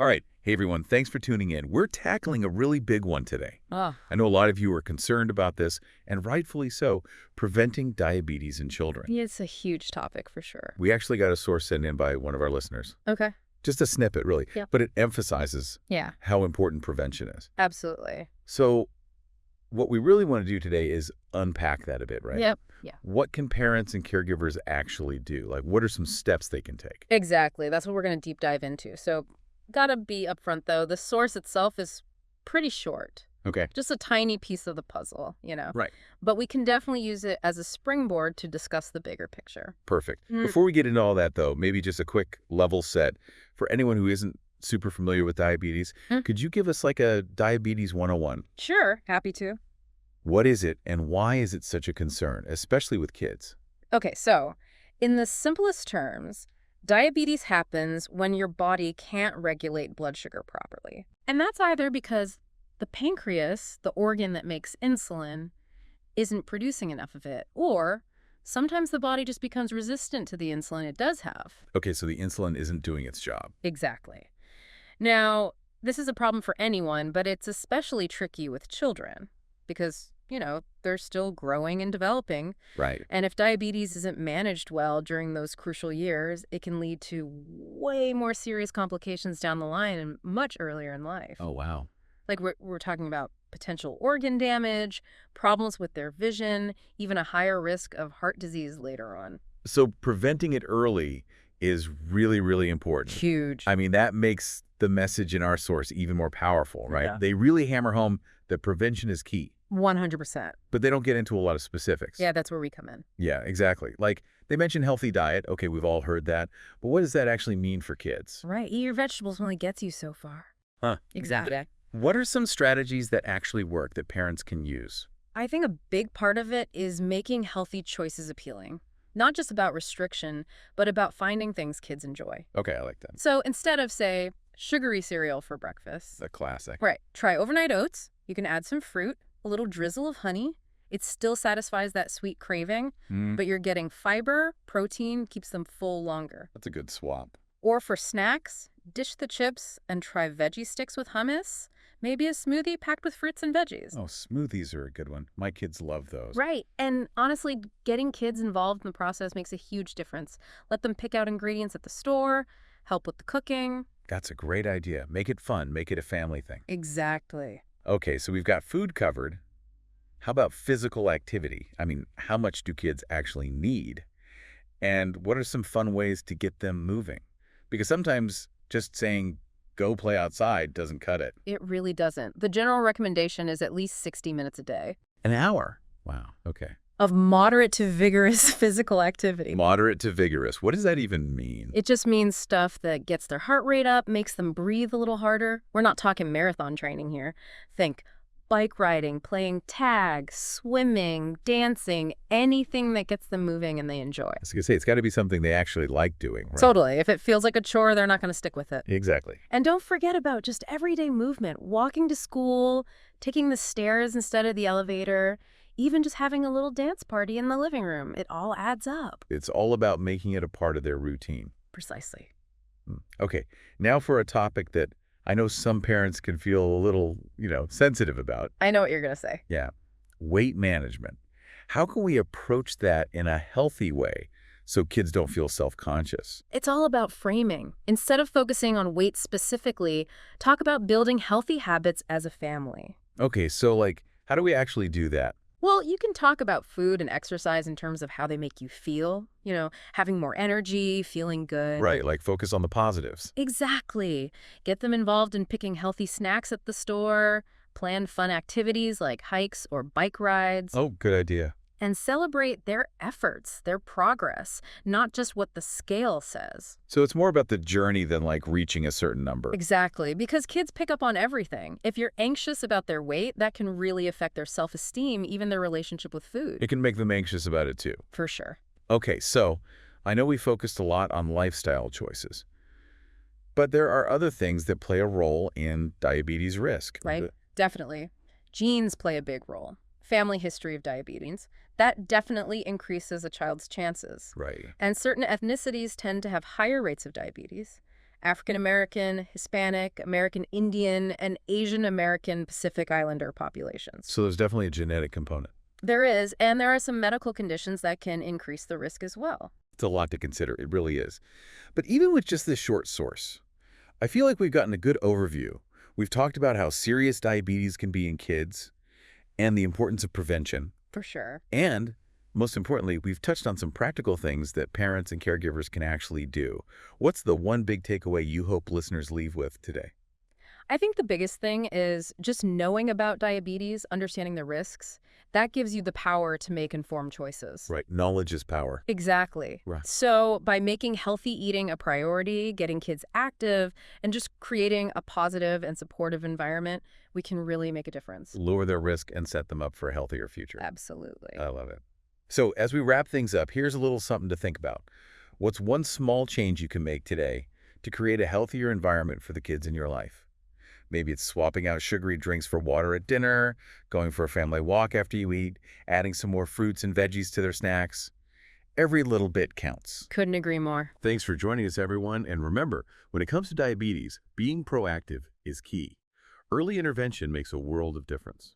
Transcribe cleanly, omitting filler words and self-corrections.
All right. Hey, everyone. Thanks for tuning in. We're tackling a really big one today. Oh, I know a lot of you are concerned about this, and rightfully so, preventing diabetes in children. yeah, it's a huge topic for sure. We actually got a source sent in by one of our listeners. Okay. Just a snippet, really. Yep. But it emphasizes Yeah, how important prevention is. absolutely. So what we really want to do today is unpack that a bit, right? Yep. Yeah. What can parents and caregivers actually do? Like, what are some steps they can take? Exactly. That's what we're going to deep dive into. So, gotta be upfront though, the source itself is pretty short. Okay. Just a tiny piece of the puzzle, Right. But we can definitely use it as a springboard to discuss the bigger picture. Perfect. Mm. Before we get into all that, though, maybe just a quick level set. For anyone who isn't super familiar with diabetes, could you give us like a Diabetes 101? Sure, happy to. What is it, and why is it such a concern, especially with kids? Okay, so in the simplest terms, diabetes happens when your body can't regulate blood sugar properly. And that's either because the pancreas, the organ that makes insulin, isn't producing enough of it, or sometimes the body just becomes resistant to the insulin it does have. Okay, so the insulin isn't doing its job. Exactly. Now, this is a problem for anyone, but it's especially tricky with children because, they're still growing and developing. Right. And if diabetes isn't managed well during those crucial years, it can lead to way more serious complications down the line and much earlier in life. Oh, wow. Like we're talking about potential organ damage, problems with their vision, even a higher risk of heart disease later on. So preventing it early is really, really important. Huge. I mean, that makes the message in our source even more powerful, right? Yeah. They really hammer home that prevention is key, 100%. but they don't get into a lot of specifics. Yeah, that's where we come in. Yeah, exactly. Like, they mention healthy diet. Okay, we've all heard that. But what does that actually mean for kids? Right. Eat your vegetables only gets you so far. Huh. Exactly. What are some strategies that actually work that parents can use? I think a big part of it is making healthy choices appealing. Not just about restriction, but about finding things kids enjoy. Okay, I like that. So instead of, say, sugary cereal for breakfast, The classic. right, try overnight oats. You can add some fruit, a little drizzle of honey. It still satisfies that sweet craving, but you're getting fiber, protein, keeps them full longer. That's a good swap. Or for snacks, dish the chips and try veggie sticks with hummus. Maybe a smoothie packed with fruits and veggies. Oh, smoothies are a good one. My kids love those. Right. And honestly, getting kids involved in the process makes a huge difference. Let them pick out ingredients at the store, help with the cooking. That's a great idea. Make it fun. Make it a family thing. Exactly. Okay, so we've got food covered. How about physical activity? I mean, how much do kids actually need? And what are some fun ways to get them moving? Because sometimes just saying, go play outside doesn't cut it. It really doesn't. The general recommendation is at least 60 minutes a day An hour? Wow, okay. of moderate to vigorous physical activity. Moderate to vigorous. What does that even mean? It just means stuff that gets their heart rate up, makes them breathe a little harder. We're not talking marathon training here. Think bike riding, playing tag, swimming, dancing, anything that gets them moving and they enjoy. I was going to say, it's got to be something they actually like doing, right? Totally. If it feels like a chore, they're not going to stick with it. Exactly. And don't forget about just everyday movement, walking to school, taking the stairs instead of the elevator, even just having a little dance party in the living room. It all adds up. It's all about making it a part of their routine. Precisely. Okay, now for a topic that I know some parents can feel a little, sensitive about. I know what you're going to say. Yeah, weight management. How can we approach that in a healthy way so kids don't feel self-conscious? It's all about framing. Instead of focusing on weight specifically, talk about building healthy habits as a family. Okay, so how do we actually do that? Well, you can talk about food and exercise in terms of how they make you feel, having more energy, feeling good. Right, focus on the positives. Exactly. Get them involved in picking healthy snacks at the store, plan fun activities like hikes or bike rides, Oh, good idea. and celebrate their efforts, their progress, not just what the scale says. So it's more about the journey than reaching a certain number. Exactly, because kids pick up on everything. If you're anxious about their weight, that can really affect their self-esteem, even their relationship with food. It can make them anxious about it too. For sure. Okay, so I know we focused a lot on lifestyle choices, but there are other things that play a role in diabetes risk. Right? Definitely. Genes play a big role. Family history of diabetes. That definitely increases a child's chances. Right. And certain ethnicities tend to have higher rates of diabetes. African American, Hispanic, American Indian, and Asian American Pacific Islander populations. So there's definitely a genetic component. There is, and there are some medical conditions that can increase the risk as well. It's a lot to consider. It really is. But even with just this short source, I feel like we've gotten a good overview. We've talked about how serious diabetes can be in kids and the importance of prevention. For sure. And most importantly, we've touched on some practical things that parents and caregivers can actually do. What's the one big takeaway you hope listeners leave with today? I think the biggest thing is just knowing about diabetes, understanding the risks. That gives you the power to make informed choices. Right. Knowledge is power. Exactly. Right. So by making healthy eating a priority, getting kids active, and just creating a positive and supportive environment, we can really make a difference. Lower their risk and set them up for a healthier future. Absolutely. I love it. So as we wrap things up, here's a little something to think about. What's one small change you can make today to create a healthier environment for the kids in your life? Maybe it's swapping out sugary drinks for water at dinner, going for a family walk after you eat, adding some more fruits and veggies to their snacks. Every little bit counts. Couldn't agree more. Thanks for joining us, everyone. And remember, when it comes to diabetes, being proactive is key. Early intervention makes a world of difference.